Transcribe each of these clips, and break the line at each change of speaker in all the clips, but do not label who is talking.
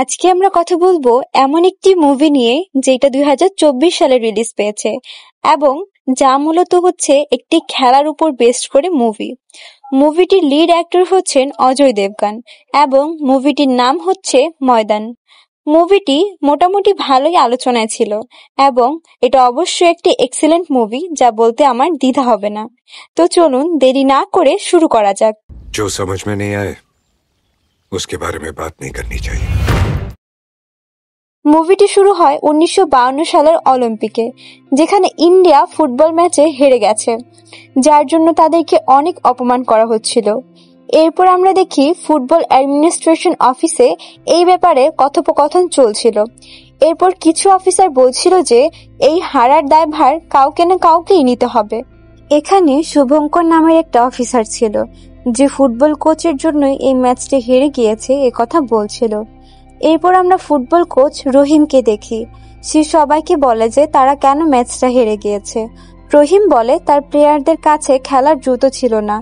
আজকে আমরা কথা বলবো এমন একটি মুভি নিয়ে যেটা 2024 সালে রিলিজ পেয়েছে এবং যা মূলত হচ্ছে একটি খেলার উপর বেসড করে মুভি। মুভিটির লিড অ্যাক্টর হচ্ছেন অজয় দেবগন এবং মুভিটির নাম হচ্ছে ময়দান। মুভিটি মোটামুটি ভালোই আলোচনায় ছিল এবং এটা অবশ্যই একটি এক্সিলেন্ট মুভি, যা বলতে আমার দ্বিধা হবে না। তো চলুন দেরি না করে শুরু করা যাক।
जो समझ में नहीं आए उसके बारे में बात नहीं करनी चाहिए।
মুভিটি শুরু হয় 1952 সালের অলিম্পিকে, যেখানে ইন্ডিয়া ফুটবল ম্যাচে হেরে গেছে, যার জন্য তাদেরকে অনেক অপমান করা হচ্ছিল। এরপর আমরা দেখি ফুটবল অ্যাডমিনিস্ট্রেশন অফিসে এই ব্যাপারে কথোপকথন চলছিল। এরপর কিছু অফিসার বলছিল যে এই হারার দায়ভার কাউকে না কাউকেই নিতে হবে। এখানে শুভঙ্কর নামের একটা অফিসার ছিল, যে ফুটবল কোচের জন্যই এই ম্যাচটি হেরে গিয়েছে এ কথা বলছিল। এরপর আমরা ফুটবল কোচ রহিমকে দেখি। সে সবাইকে বলে যে তারা কেন ম্যাচটা হেরে গিয়েছে। রহিম বলে তার প্লেয়ারদের কাছে খেলার জুতো ছিল না,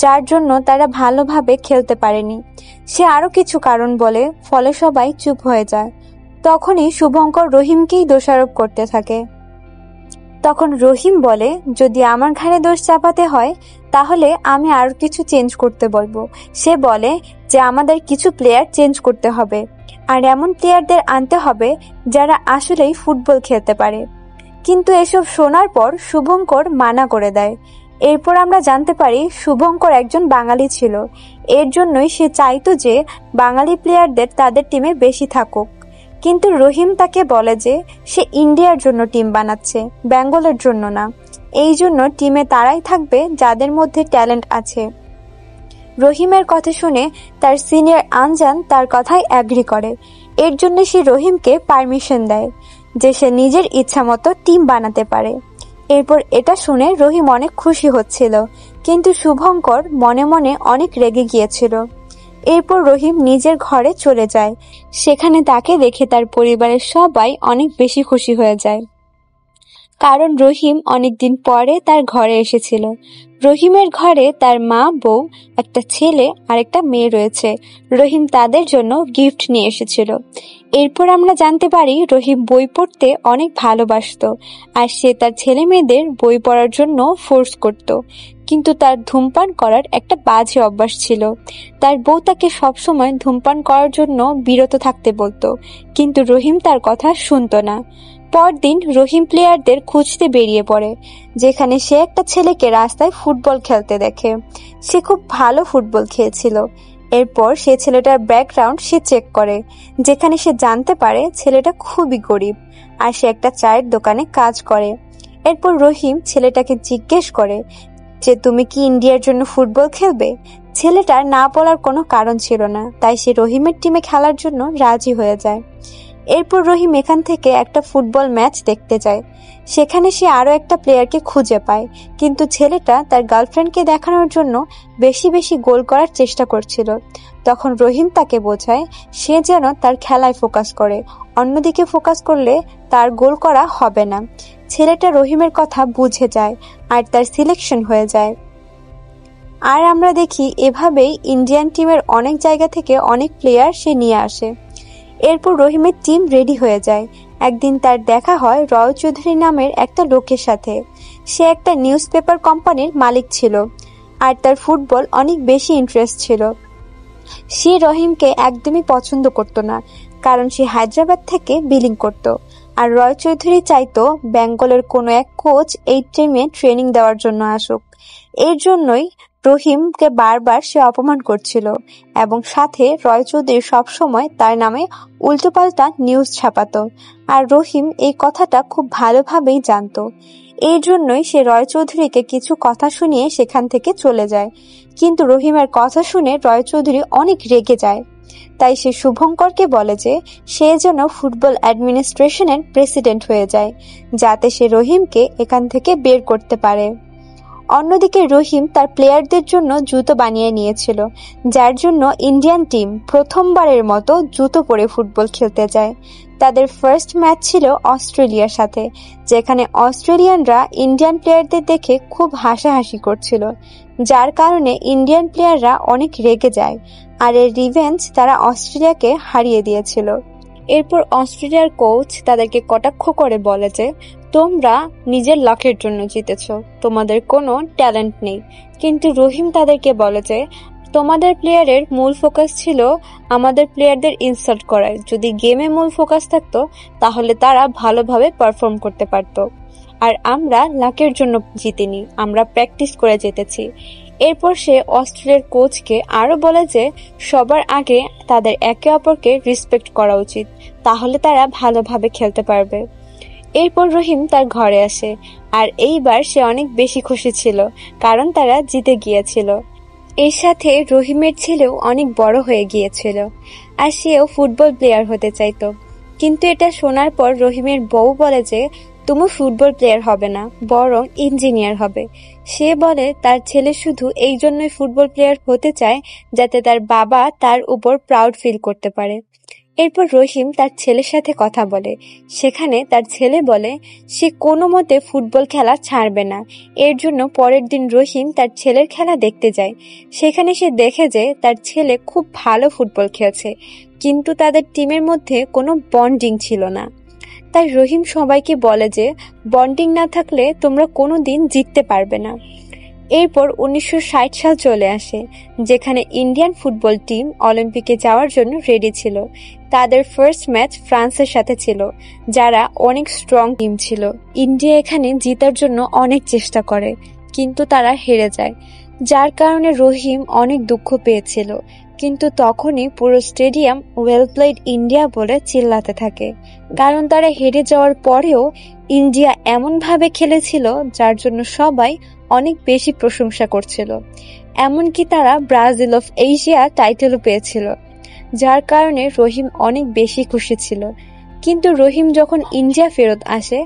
যার জন্য তারা ভালোভাবে খেলতে পারেনি। সে আরো কিছু কারণ বলে, ফলে সবাই চুপ হয়ে যায়। তখনই শুভঙ্কর রহিমকেই দোষারোপ করতে থাকে। তখন রহিম বলে, যদি আমার ঘাড়ে দোষ চাপাতে হয় তাহলে আমি আরো কিছু চেঞ্জ করতে বলবো। সে বলে যে আমাদের কিছু প্লেয়ার চেঞ্জ করতে হবে, আর এমন প্লেয়ারদের আনতে হবে যারা আসলেই ফুটবল খেলতে পারে। কিন্তু এসব শোনার পর শুভঙ্কর মানা করে দেয়। এরপর আমরা জানতে পারি শুভঙ্কর একজন বাঙালি ছিল, এর জন্যই সে চাইতো যে বাঙালি প্লেয়ারদের তাদের টিমে বেশি থাকুক। কিন্তু রহিম তাকে বলে যে সে ইন্ডিয়ার জন্য টিম বানাচ্ছে, বেঙ্গলের জন্য না। এই জন্য টিমে তারাই থাকবে যাদের মধ্যে ট্যালেন্ট আছে। রহিমের কথা শুনে তার সিনিয়র আনজান তার কথায় অ্যাগ্রি করে। এর জন্য সে রহিমকে পারমিশন দেয় যে সে নিজের ইচ্ছা মতো টিম বানাতে পারে। এরপর এটা শুনে রহিম অনেক খুশি হচ্ছিল, কিন্তু শুভঙ্কর মনে মনে অনেক রেগে গিয়েছিল। এরপর রহিম নিজের ঘরে চলে যায়। সেখানে তাকে দেখে তার পরিবারের সবাই অনেক বেশি খুশি হয়ে যায়, কারণ রহিম অনেকদিন পরে তার ঘরে এসেছিল। রহিমের ঘরে তার মা, বউ, একটা ছেলে আর একটা মেয়ে রয়েছে। রহিম তাদের জন্য গিফট নিয়ে এসেছিল। এরপর আমরা জানতে পারি রহিম বই পড়তে অনেক ভালোবাসতো, আর সে তার ছেলে মেয়েদের বই পড়ার জন্য ফোর্স করত। কিন্তু তার ধূমপান করার একটা বাজে অভ্যাস ছিল। তার বউ তাকে সবসময় ধূমপান করার জন্য বিরত থাকতে বলতো, কিন্তু রহিম তার কথা শুনতো না। পরদিন রহিম প্লেয়ারদের খুঁজতে বেরিয়ে পড়ে, যেখানে সে একটা ছেলেকে রাস্তায় ফুটবল খেলতে দেখে। সে খুব ভালো ফুটবল খেলছিল। এরপর সে ছেলেটার ব্যাকগ্রাউন্ড সে চেক করে, যেখানে সে জানতে পারে ছেলেটা খুবই গরিব আর সে একটা চায়ের দোকানে কাজ করে। এরপর রহিম ছেলেটাকে জিজ্ঞেস করে যে তুমি কি ইন্ডিয়ার জন্য ফুটবল খেলবে। ছেলেটার না বলার কোনো কারণ ছিল না, তাই সে রহিমের টিমে খেলার জন্য রাজি হয়ে যায়। এরপর রহিম এখান থেকে একটা ফুটবল ম্যাচ দেখতে যায়। সেখানে সে আরো একটা প্লেয়ারকে খুঁজে পায়, কিন্তু ছেলেটা তার গার্লফ্রেন্ডকে দেখানোর জন্য বেশি বেশি গোল করার চেষ্টা করছিল। তখন রহিম তাকে বোঝায় সে যেন তার খেলায় ফোকাস করে, অন্যদিকে ফোকাস করলে তার গোল করা হবে না। ছেলেটা রহিমের কথা বুঝে যায় আর তার সিলেকশন হয়ে যায়। আর আমরা দেখি এভাবেই ইন্ডিয়ান টিমের অনেক জায়গা থেকে অনেক প্লেয়ার সে নিয়ে আসে। এরপর রহিমের টিম রেডি হয়ে যায়। একদিন তার দেখা হয় রয় চৌধুরী নামের একটা লোকের সাথে। সে একটা নিউজ পেপার কোম্পানির মালিক ছিল আর তার ফুটবল অনেক বেশি ইন্টারেস্ট ছিল। সে রহিমকে একদমই পছন্দ করতো না, কারণ সে হায়দ্রাবাদ থেকে বিলিং করত। আর রয় চৌধুরী চাইতো বেঙ্গলের কোনো এক কোচ এই টিমে ট্রেনিং দেওয়ার জন্য আসুক। এর জন্যই রহিমকে বারবার সে অপমান করছিল এবং সাথে রয় চৌধুরী সবসময় তার নামে উল্টোপাল্টা নিউজ ছাপাতো। আর রহিম এই কথাটা খুব ভালোভাবেই জানতো। এই জন্যই সে রয় চৌধুরীকে কিছু কথা শুনিয়ে সেখান থেকে চলে যায়। কিন্তু রহিমের কথা শুনে রয় চৌধুরী অনেক রেগে যায়। তাই সে শুভঙ্করকে বলে যে সে যেন ফুটবল অ্যাডমিনিস্ট্রেশনের প্রেসিডেন্ট হয়ে যায়, যাতে সে রহিমকে এখান থেকে বের করতে পারে। অন্যদিকে রহিম তার প্লেয়ারদের জন্য জুতো বানিয়ে নিয়েছিল, যার জন্য ইন্ডিয়ান টিম প্রথমবারের মতো জুতো পরে ফুটবল খেলতে যায়। তাদের ফার্স্ট ম্যাচ ছিল অস্ট্রেলিয়ার সাথে, যেখানে অস্ট্রেলিয়ানরা ইন্ডিয়ান প্লেয়ারদের দেখে খুব হাসাহাসি করছিল, যার কারণে ইন্ডিয়ান প্লেয়াররা অনেক রেগে যায়, আর এর রিভেঞ্জ তারা অস্ট্রেলিয়াকে হারিয়ে দিয়েছিল। এরপর অস্ট্রেলিয়ার কোচ তাদেরকে কটাক্ষ করে বলে যে, তোমরা নিজের লাকের জন্য জিতেছ, তোমাদের কোনো ট্যালেন্ট নেই। কিন্তু রহিম তাদেরকে বলে যে, তোমাদের প্লেয়ারের মূল ফোকাস ছিল আমাদের প্লেয়ারদের ইনসাল্ট করার। যদি গেমে মূল ফোকাস থাকতো তাহলে তারা ভালোভাবে পারফর্ম করতে পারতো, আর আমরা লাকের জন্য জিতিনি, আমরা প্র্যাকটিস করে জিতেছি। এরপর সে অস্ট্রেলিয়ার কোচকে আরো বলে যে সবার আগে তাদের একে অপরকে রেসপেক্ট করা উচিত, তাহলে তারা ভালোভাবে খেলতে পারবে। এরপর রহিম তার ঘরে আসে, আর এইবার সে অনেক বেশি খুশি ছিল, কারণ তারা জিতে গিয়েছিল। এর সাথে রহিমের ছেলেও অনেক বড় হয়ে গিয়েছিল, আর সেও ফুটবল প্লেয়ার হতে চাইতো। কিন্তু এটা শোনার পর রহিমের বউ বলে যে, তুমি ফুটবল প্লেয়ার হবে না, বরং ইঞ্জিনিয়ার হবে। সে বলে তার ছেলে শুধু এই জন্যই ফুটবল প্লেয়ার হতে চায় যাতে তার বাবা তার উপর প্রাউড ফিল করতে পারে। এরপর রহিম তার ছেলের সাথে কথা বলে, সেখানে তার ছেলে বলে সে কোনো মতে ফুটবল খেলা ছাড়বে না। এর জন্য পরের দিন রহিম তার ছেলের খেলা দেখতে যায়। সেখানে সে দেখে যে তার ছেলে খুব ভালো ফুটবল খেলছে, কিন্তু তাদের টিমের মধ্যে কোনো বন্ডিং ছিল না। তাই রহিম সবাইকে বলে যে বন্ডিং না থাকলে তোমরা কোনোদিন জিততে পারবে না। এরপর 1960 সাল চলে আসে, যেখানে ইন্ডিয়ান ফুটবল টিম অলিম্পিকে যাওয়ার জন্য রেডি ছিল। তাদের ফার্স্ট ম্যাচ ফ্রান্সের সাথে ছিল, যারা অনেক স্ট্রং টিম ছিল। ইন্ডিয়া এখানে জিতার জন্য অনেক চেষ্টা করে, কিন্তু তারা হেরে যায়, যার কারণে রহিম অনেক দুঃখ পেয়েছিল। কিন্তু তখনই পুরো স্টেডিয়াম ওয়েল প্লেড ইন্ডিয়া বলে চিল্লাতে থাকে, কারণ তারা হেরে যাওয়ার পরেও ইন্ডিয়া এমনভাবে খেলেছিল যার জন্য সবাই অনেক বেশি প্রশংসা করছিল। এমনকি তারা ব্রাজিল অফ এশিয়া টাইটেলও পেয়েছিল, যার কারণে রহিম অনেক বেশি খুশি ছিল। কিন্তু রহিম যখন ইন্ডিয়া ফেরত আসে,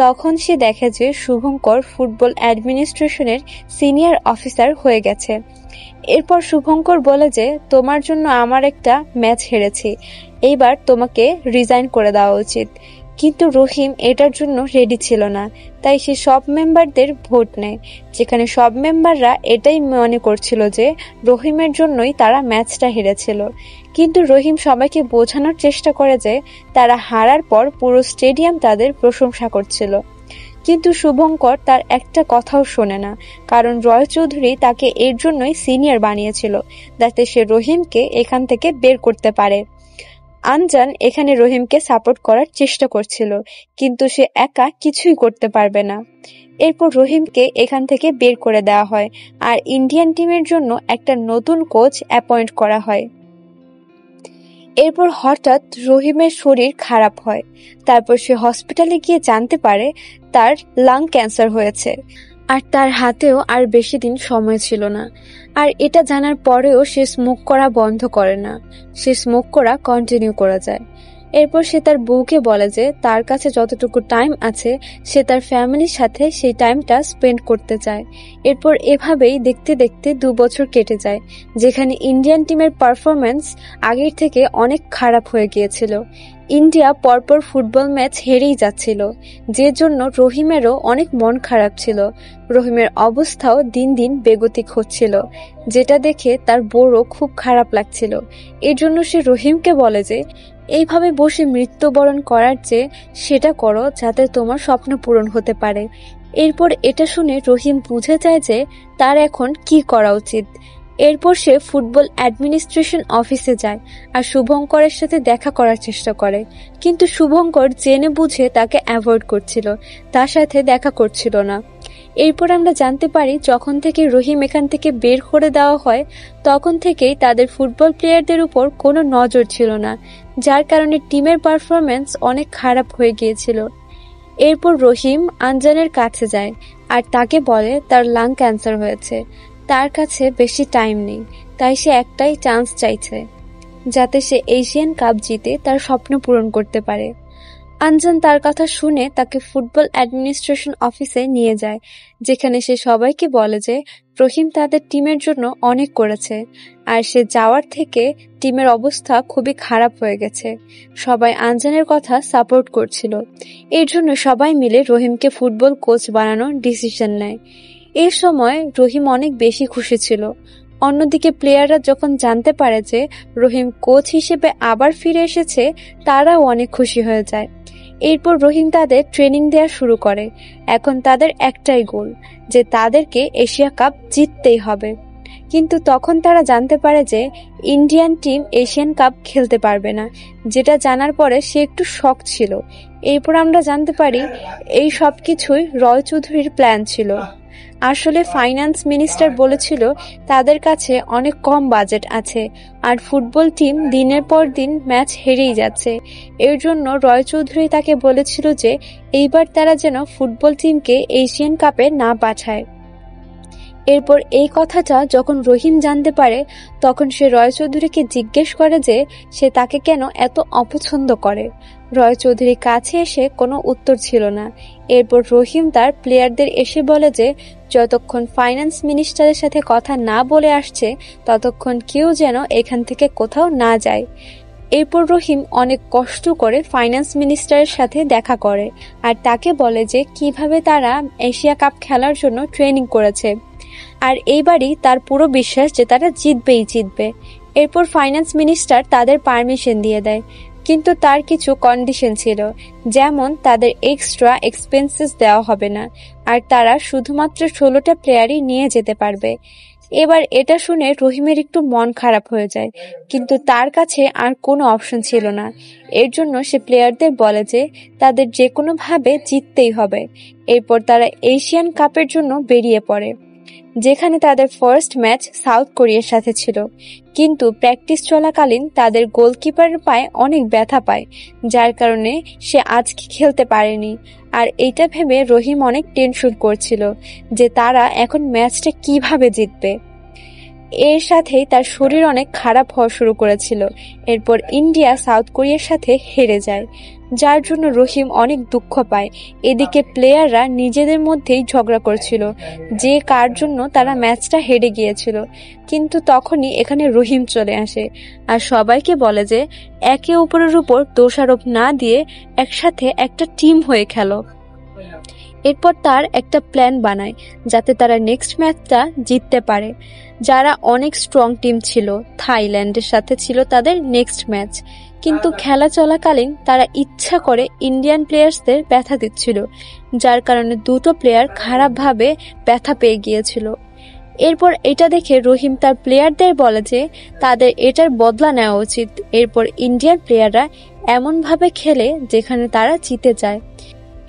তখন সে দেখে যে শুভঙ্কর ফুটবল অ্যাডমিনিস্ট্রেশনের সিনিয়র অফিসার হয়ে গেছে। এরপর শুভঙ্কর বলে যে, তোমার জন্য আমার একটা ম্যাচ হেরেছি, এইবার তোমাকে রিজাইন করে দেওয়া উচিত। কিন্তু রহিম এটার জন্য রেডি ছিল না, তাই সে সব মেম্বারদের ভোট নেয়, যেখানে সব মেম্বাররা এটাই মনে করছিল যে রহিমের জন্যই তারা ম্যাচটা হেরেছিল। কিন্তু রহিম সবাইকে বোঝানোর চেষ্টা করে যে তারা হারার পর পুরো স্টেডিয়াম তাদের প্রশংসা করছিল। কিন্তু শুভঙ্কর তার একটা কথাও শোনে না, কারণ রয় চৌধুরী তাকে এর জন্যই সিনিয়র বানিয়েছিল, যাতে সে রহিমকে এখান থেকে বের করতে পারে। আনজান এখানে রহিমকে সাপোর্ট করার চেষ্টা করছিল, কিন্তু সে একা কিছুই করতে পারবে না। এরপর রহিমকে এখান থেকে বের করে দেওয়া হয়, আর ইন্ডিয়ান টিমের জন্য একটা নতুন কোচ অ্যাপয়েন্ট করা হয়। এরপর হঠাৎ রহিমের শরীর খারাপ হয়, তারপর সে হসপিটালে গিয়ে জানতে পারে তার লাং ক্যান্সার হয়েছে, আর তার হাতেও আর বেশি দিন সময় ছিল না। আর এটা জানার পরেও সে স্মোক করা বন্ধ করে না, সে স্মোক করা কন্টিনিউ করে যায়। এরপর সে তার বউকে বলে যে তার কাছে যতটুকু টাইম আছে সে তার ফ্যামিলির সাথে সেই টাইমটা স্পেন্ড করতে চায়। এরপর এভাবেই দেখতে দেখতে 2 বছর কেটে যায়, যেখানে ইন্ডিয়ান টিমের পারফরমেন্স আগের থেকে অনেক খারাপ হয়ে গিয়েছিল। ইন্ডিয়া পরপর ফুটবল ম্যাচ হেরেই যাচ্ছিল, যে জন্য রহিমেরও অনেক মন খারাপ ছিল। রহিমের অবস্থাও দিন দিন বেগতিক হচ্ছিল, যেটা দেখে তার বউরও খুব খারাপ লাগছিল। এর জন্য সে রহিমকে বলে যে এইভাবে বসে মৃত্যুবরণ করার চেয়ে সেটা করো যাতে তোমার স্বপ্ন পূরণ হতে পারে। এরপর এটা শুনে রহিম বুঝে যায় যে তার এখন কি করা উচিত। এরপর সে ফুটবল অ্যাডমিনিস্ট্রেশন অফিসে যায় আর শুভঙ্করের সাথে দেখা করার চেষ্টা করে, কিন্তু শুভঙ্কর জেনে বুঝে তাকে অ্যাভয়েড করছিল, তার সাথে দেখা করছিল না। এরপর আমরা জানতে পারি যখন থেকে রহিম এখান থেকে বের করে দেওয়া হয়, তখন থেকেই তাদের ফুটবল প্লেয়ারদের উপর কোনো নজর ছিল না, যার কারণে টিমের পারফরমেন্স অনেক খারাপ হয়ে গিয়েছিল। এরপর রহিম আনজানের কাছে যায় আর তাকে বলে তার লাং ক্যান্সার হয়েছে, তার কাছে বেশি টাইম নেই, তাই সে একটাই চান্স চাইছে যাতে সে এশিয়ান কাপ জিতে তার স্বপ্ন পূরণ করতে পারে। আনজান তার কথা শুনে তাকে ফুটবল অ্যাডমিনিস্ট্রেশন অফিসে নিয়ে যায়, যেখানে সে সবাইকে বলে যে রহিম তাদের টিমের জন্য অনেক করেছে আর সে যাওয়ার থেকে টিমের অবস্থা খুবই খারাপ হয়ে গেছে। সবাই আনজানের কথা সাপোর্ট করছিল, এর জন্য সবাই মিলে রহিমকে ফুটবল কোচ বানানোর ডিসিশন নেয়। এই সময় রহিম অনেক বেশি খুশি ছিল। অন্যদিকে প্লেয়াররা যখন জানতে পারে যে রহিম কোচ হিসেবে আবার ফিরে এসেছে, তারাও অনেক খুশি হয়ে যায়। এরপর রহিম তাদের ট্রেনিং দেওয়া শুরু করে। এখন তাদের একটাই গোল, যে তাদেরকে এশিয়া কাপ জিততেই হবে। কিন্তু তখন তারা জানতে পারে যে ইন্ডিয়ান টিম এশিয়ান কাপ খেলতে পারবে না, যেটা জানার পরে সে একটু শক ছিল। এরপর আমরা জানতে পারি এই সব কিছুই রয় চৌধুরীর প্ল্যান ছিল। আসলে ফাইন্যান্স মিনিস্টার বলেছিল তাদের কাছে অনেক কম বাজেট আছে আর ফুটবল টিম দিনের পর দিন ম্যাচ হেরেই যাচ্ছে। এর জন্য রয় চৌধুরী তাকে বলেছিল যে এইবার তারা যেন ফুটবল টিমকে এশিয়ান কাপে না পাঠায়। এরপর এই কথাটা যখন রহিম জানতে পারে, তখন সে রয় চৌধুরীকে জিজ্ঞেস করে যে সে তাকে কেন এত অপছন্দ করে। রয় চৌধুরীর কাছে এসে কোনো উত্তর ছিল না। এরপর রহিম তার প্লেয়ারদের এসে বলে যে যতক্ষণ ফাইন্যান্স মিনিস্টারের সাথে কথা না বলে আসছে ততক্ষণ কেউ যেন এখান থেকে কোথাও না যায়। এরপর রহিম অনেক কষ্ট করে ফাইন্যান্স মিনিস্টারের সাথে দেখা করে আর তাকে বলে যে কিভাবে তারা এশিয়া কাপ খেলার জন্য ট্রেনিং করেছে আর এইবারই তার পুরো বিশ্বাস যে তারা জিতবে। এরপর ফাইন্যান্স মিনিস্টার তাদের পারমিশন দিয়ে দেয়, কিন্তু তার কিছু কন্ডিশন ছিল, যেমন তাদের এক্সট্রা এক্সপেন্সেস দেওয়া হবে না আর তারা শুধুমাত্র 16টা প্লেয়ারই নিয়ে যেতে পারবে। এবার এটা শুনে রহিমের একটু মন খারাপ হয়ে যায়, কিন্তু তার কাছে আর কোনো অপশন ছিল না। এর জন্য সে প্লেয়ারদের বলে যে তাদের যে কোনো ভাবে জিততেই হবে। এরপর তারা এশিয়ান কাপের জন্য বেরিয়ে পড়ে, যেখানে তাদের ফার্স্ট ম্যাচ সাউথ কোরিয়ার সাথে ছিল। কিন্তু প্র্যাকটিস চলাকালীন তাদের গোলকিপারের পায়ে অনেক ব্যথা পায়, যার কারণে সে আজকে খেলতে পারেনি। আর এইটা ভেবে রহিম অনেক টেনশন করছিল যে তারা এখন ম্যাচটা কিভাবে জিতবে। এর সাথেই তার শরীর অনেক খারাপ হওয়া শুরু করেছিল। এরপর ইন্ডিয়া সাউথ কোরিয়ার সাথে হেরে যায়, যার জন্য রহিম অনেক দুঃখ পায়। এদিকে প্লেয়াররা নিজেদের মধ্যেই ঝগড়া করছিল যে কার জন্য তারা ম্যাচটা হেরে গিয়েছিল। কিন্তু তখনই এখানে রহিম চলে আসে আর সবাইকে বলে যে একে অপরের উপর দোষারোপ না দিয়ে একসাথে একটা টিম হয়ে খেলো। এরপর তার একটা প্ল্যান বানায় যাতে তারা নেক্সট ম্যাচটা জিততে পারে। যারা অনেক স্ট্রং টিম ছিল, থাইল্যান্ডের সাথে ছিল তাদের নেক্সট ম্যাচ, কিন্তু খেলা চলাকালীন তারা ইচ্ছা করে ইন্ডিয়ান প্লেয়ার্সদের ব্যথা দিচ্ছিল, যার কারণে দুটো প্লেয়ার খারাপভাবে ব্যথা পেয়ে গিয়েছিল। এরপর এটা দেখে রহিম তার প্লেয়ারদের বলে যে তাদের এটার বদলা নেওয়া উচিত। এরপর ইন্ডিয়ান প্লেয়াররা এমনভাবে খেলে যেখানে তারা জিতে যায়।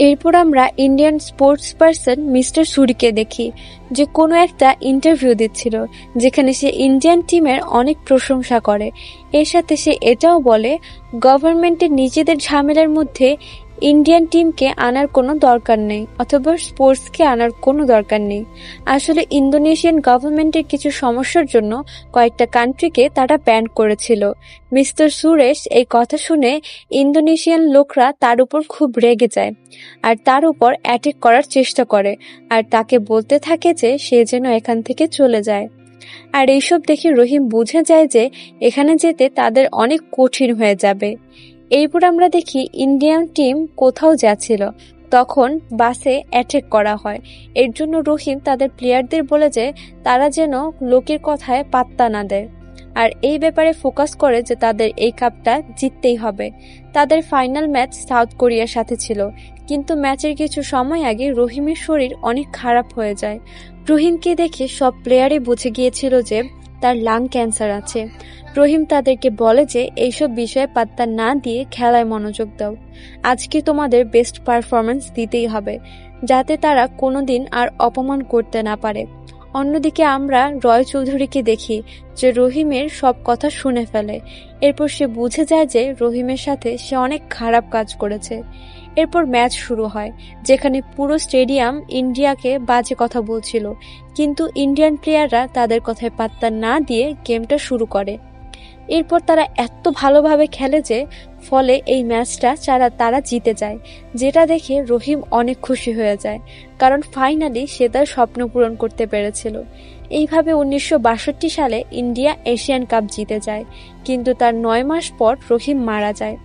এরপর আমরা ইন্ডিয়ান স্পোর্টস পার্সন মিস্টার সুরিকে দেখি, যে কোনো একটা ইন্টারভিউ দিচ্ছিল, যেখানে সে ইন্ডিয়ান টিমের অনেক প্রশংসা করে। এর সাথে সে এটাও বলে গভর্নমেন্টের নিজেদের ঝামেলার মধ্যে ইন্ডিয়ান টিমকে আনার কোনো দরকার নেই, অথবা স্পোর্টসকে আনার কোনো দরকার নেই। আসলে ইন্দোনেশিয়ান গভর্নমেন্টের কিছু সমস্যার জন্য কয়েকটা কান্ট্রিকে তারা ব্যান করেছিল। মিস্টার সুরেশ এই কথা শুনে ইন্দোনেশিয়ান লোকরা তার উপর খুব রেগে যায় আর তার উপর অ্যাটাক করার চেষ্টা করে আর তাকে বলতে থাকে যে সে যেন এখান থেকে চলে যায়। আর এইসব দেখে রহিম বুঝে যায় যে এখানে যেতে তাদের অনেক কঠিন হয়ে যাবে। এরপর আমরা দেখি ইন্ডিয়ান টিম কোথাও যাচ্ছিল, তখন বাসে অ্যাটাক করা হয়। এর জন্য রহিম তাদের প্লেয়ারদের বলে যে তারা যেন লোকের কথায় পাত্তা না দেয় আর এই ব্যাপারে ফোকাস করে যে তাদের এই কাপটা জিততেই হবে। তাদের ফাইনাল ম্যাচ সাউথ কোরিয়ার সাথে ছিল, কিন্তু ম্যাচের কিছু সময় আগে রহিমের শরীর অনেক খারাপ হয়ে যায়। রহিমকে দেখে সব প্লেয়ারই বুঝে গিয়েছিল যে তার লাং ক্যান্সার আছে। রহিম তাদেরকে বলে যে এইসব বিষয়ে পাত্তা না দিয়ে খেলায় মনোযোগ দাও। আজকে তোমাদের বেস্ট পারফরমেন্স দিতেই হবে, যাতে তারা কোনোদিন আর অপমান করতে না পারে। অন্যদিকে আমরা রয় চৌধুরীকে দেখি যে রহিমের সব কথা শুনে ফেলে। এরপর সে বুঝে যায় যে রহিমের সাথে সে অনেক খারাপ কাজ করেছে। এরপর ম্যাচ শুরু হয়, যেখানে পুরো স্টেডিয়াম ইন্ডিয়াকে বাজে কথা বলছিল, কিন্তু ইন্ডিয়ান প্লেয়াররা তাদের কথায় পাত্তা না দিয়ে গেমটা শুরু করে। এরপর তারা এত ভালোভাবে খেলে যে ফলে এই ম্যাচটা তারা জিতে যায়, যেটা দেখে রহিম অনেক খুশি হয়ে যায়, কারণ ফাইনালি সে তার স্বপ্ন পূরণ করতে পেরেছিল। এইভাবে 1962 সালে ইন্ডিয়া এশিয়ান কাপ জিতে যায়, কিন্তু তার 9 মাস পর রহিম মারা যায়।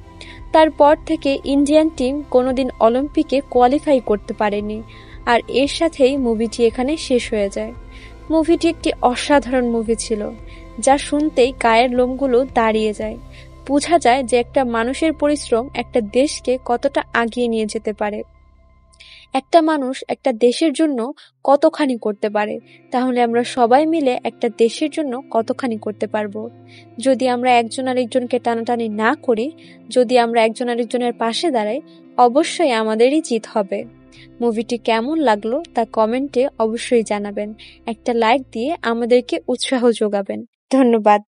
তারপর থেকে ইন্ডিয়ান টিম কোনোদিন অলিম্পিকে কোয়ালিফাই করতে পারেনি, আর এর সাথেই মুভিটি এখানে শেষ হয়ে যায়। মুভিটি একটি অসাধারণ মুভি ছিল, যা শুনতেই গায়ের লোমগুলো দাঁড়িয়ে যায়। বোঝা যায় যে একটা মানুষের পরিশ্রম একটা দেশকে কতটা আগিয়ে নিয়ে যেতে পারে। একটা মানুষ একটা দেশের জন্য কতখানি করতে পারে, তাহলে আমরা সবাই মিলে একটা দেশের জন্য কতখানি করতে পারবো। যদি আমরা একজন আরেকজনকে টানাটানি না করি, যদি আমরা একজন আরেকজনের পাশে দাঁড়াই, অবশ্যই আমাদেরই জিত হবে। মুভিটি কেমন লাগলো তা কমেন্টে অবশ্যই জানাবেন। একটা লাইক দিয়ে আমাদেরকে উৎসাহ যোগাবেন। ধন্যবাদ।